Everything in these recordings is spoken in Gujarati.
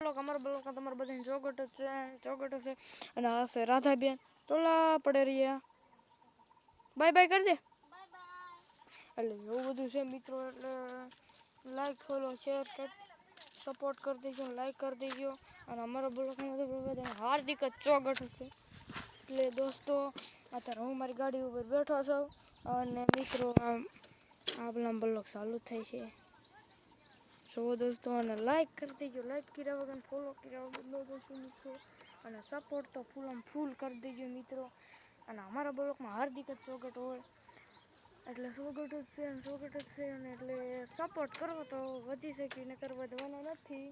અમારા બ્લોકમાં તમારા બધાને ચોગટ છે અને આ છે રાધાબેન ટોલા પડે રહ્યા બાય બાય કરી દે એટલે એવું બધું છે મિત્રો. એટલે લાઈક ફોલો શેર સપોર્ટ કરી દેજો, લાઈક કરી દેજો. અને અમારા બ્લોકમાં બધાને હાર્દિક ચોગટ છે. એટલે દોસ્તો અત્યારે હું મારી ગાડી ઉપર બેઠો છું અને મિત્રો આપણા બ્લોક ચાલુ થાય છે. જો દોસ્તો અને લાઈક કરી દેજો, લાઈક કર્યા વગર ફોલો કર્યા વગર દોસ્તો મિત્રો. અને સપોર્ટ તો ફૂલ કરી દેજો મિત્રો. અને અમારા બ્લોકમાં હાર્દિક ચોગટ હોય એટલે ચોગટ જ છે અને એટલે સપોર્ટ કરો તો વધી શકીને કરવા દેવાના નથી.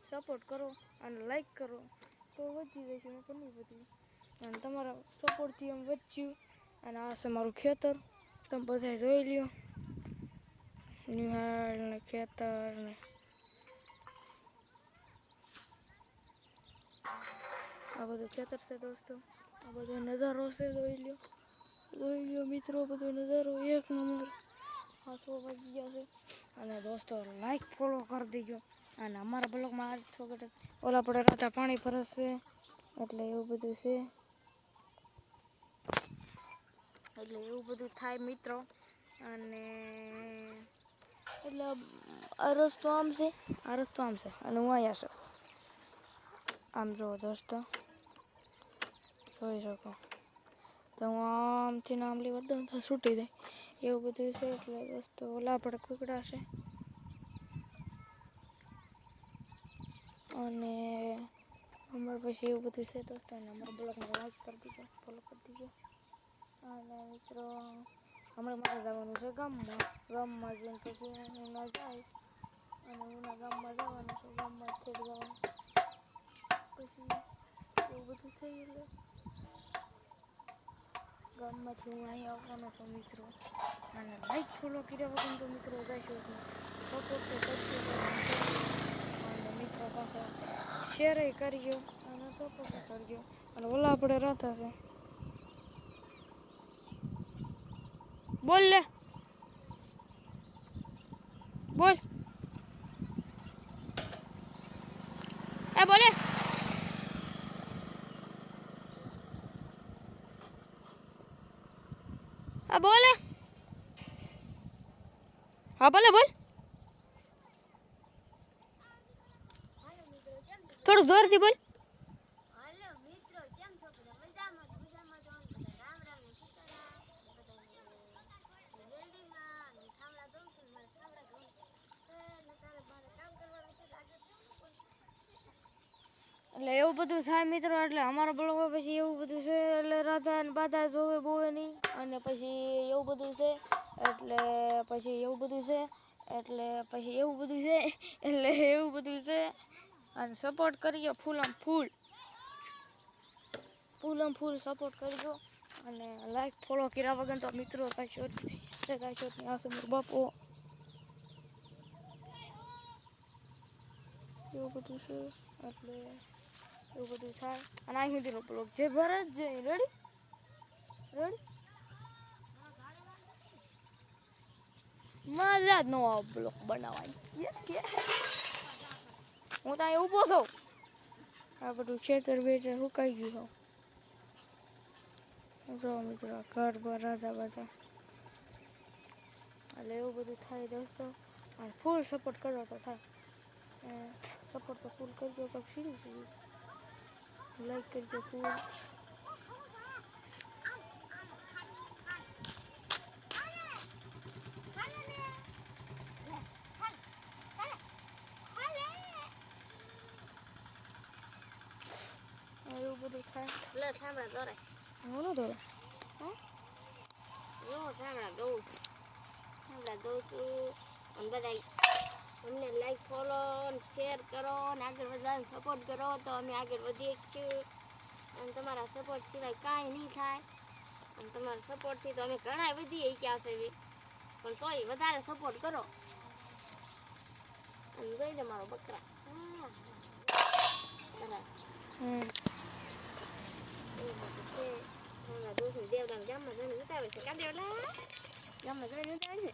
સપોર્ટ કરો અને લાઈક કરો તો વધી જશે ને નહીં વધી. અને તમારા સપોર્ટથી એમ વધ્યું. અને આ છે મારું ખેતર, તમે બધા જોઈ લ્યો. નિહાળ ને ખેતર ને આ બધું ખેતર છે દોસ્તો. આ બધો નજારો છે, જોઈ લ્યો મિત્રો. બધો નજારો એક નંબર. 8 વાગી ગયા છે. અને દોસ્તો લાઈક ફોલો કરી દેજો. અને અમારા બ્લોગમાં આ છોકરા ઓલા પડે રાતા પાણી ભરશે એટલે એવું બધું છે. એટલે એવું બધું થાય મિત્રો. અને એટલે આ રસ્તો આમ છે, અને હું અહીંયા છું. આમ જુઓ દોસ્તો, જોઈ શકો તો હું આમથી આમ લેવા દઉં તો છૂટી જાય એવું બધું છે. એટલે દોસ્તો ઓલા આપણે કુકડા છે અને અમારે પછી એવું બધું છે દોસ્તો. અને અમારા બ્લોગને લાઈક કરી દીજો, ફોલો કરી દીજો. અને મિત્રો હમણાં મારે જવાનું છે ગામમાં જઈને પછી ના જાય. અને ઉના ગામમાં જવાનું છે, ગામમાં થઈ જવાનું પછી એવું બધું થઈ. એટલે ગામમાંથી હું અહીં આવવાનો છું મિત્રો. અને લાઈક ફોલો કર્યા વગર તો મિત્રો જઈશું સપોર્ટ તો કરજો. અને મિત્રો પાસે શેર કરજો અને સપોર્ટ કરજો. અને ઓલા આપણે રહેતા છે. બોલ લે બોલ એ બોલે આ બોલે હા બોલે બોલ થોડું જોરથી બોલ. એટલે એવું બધું થાય મિત્રો. એટલે અમારા બ્લોગમાં પછી એવું બધું છે. એટલે રાધા ને બાધા જોવે બોવે નહીં. અને પછી એવું બધું છે. એટલે પછી એવું બધું છે. અને સપોર્ટ કરજો ફૂલ સપોર્ટ કરજો. અને લાઈક ફોલો કર્યા વગર તો મિત્રો કાંઈ નહીં. આ મારો બાપો એવું બધું છે. એટલે એવું બધું થાય. અને અહીં સુધીનો બ્લોગ જે ભરત જે રેડી મજા જ ન આવે બ્લોગ બનાવવાની. હું તો અહીં ઊભો છું. આ બધું ખેતર બેતર સુકાઈ ગયું છે. જો મિત્રો ઘર પર રાધા બધા એટલે એવું બધું થાય દોસ્તો. અને ફૂલ સપોર્ટ કરો તો થાય. સપોર્ટ તો ફૂલ કરજો. કંઈક સીધું લાઈક કરજો ફૂલ. એવું બધું થાય. હું ન દોરે અમને લાઈક ફોલો શેર કરો અને આગળ વધવાનું સપોર્ટ કરો તો અમે આગળ વધીએ છીએ. અને તમારા સપોર્ટ સિવાય કાંઈ નહીં થાય. અને તમારા સપોર્ટથી તો અમે ઘણા વધીએ ક્યાં છે પણ તોય વધારે સપોર્ટ કરો. અને જોઈ લે મારો બકરા દેવડાને ગામમાં જઈને ઉતાવે છે. ગામમાં જઈને ઉતાવે છે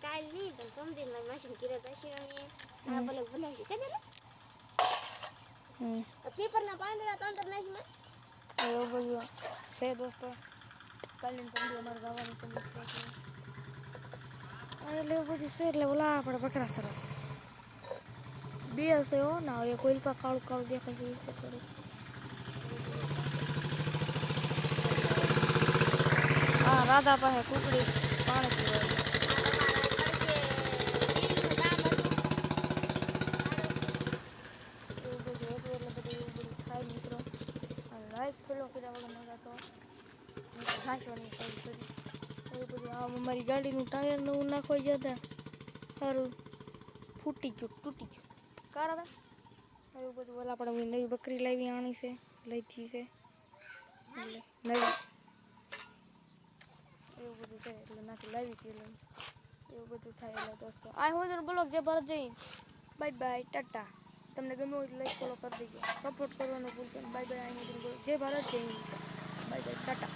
કાંઈ નહીં પણ સમજીને મારી માસીને કીધા પછી અમે ભલે બનાવી છે. પીપરના પાંદડા તો અંદર નાખીમાં એવું બધું છે દોસ્તો. કાલે પંડી અમારે જવાનું છે મિત્રો. એટલે એવું બધું છે એટલે ઓલા આપણે બકરા સરસ બે હશે હો ના એ કોઈ પા કાળું કાળું દેખાય છે એ થોડું. હા રાધા પાસે કુકડી પાણી પીવા. એવું બધું હતું એટલે બધું એવું બધું થાય મિત્રો. અને લાઈક ફોલો કર્યા વગર નહોતા તો ઘાસવાની કરી એવું બધું. આમ અમારી ગાડીનું ટાયર નવું નાખવા ગયા હતા સારું ફૂટી ગયું તૂટી ગયું કારણ એવું બધું. ઓલા પણ નવી બકરી લાવી આણી છે લઈથી છે એટલે નવી એવું બધું છે એટલે નાખી લાવી હતી એટલે એવું બધું થાય. એટલે દોસ્તો આ હું તને બ્લોગ જે ભરત જઈ બાય બાય ટાટા. તમને ગમે હોય લાઈક ફોલો કરી દેજો સપોર્ટ કરવાનું ભૂલશો. Bye bye. અહીં જે ભારત જઈ બાય બાય ટાટા.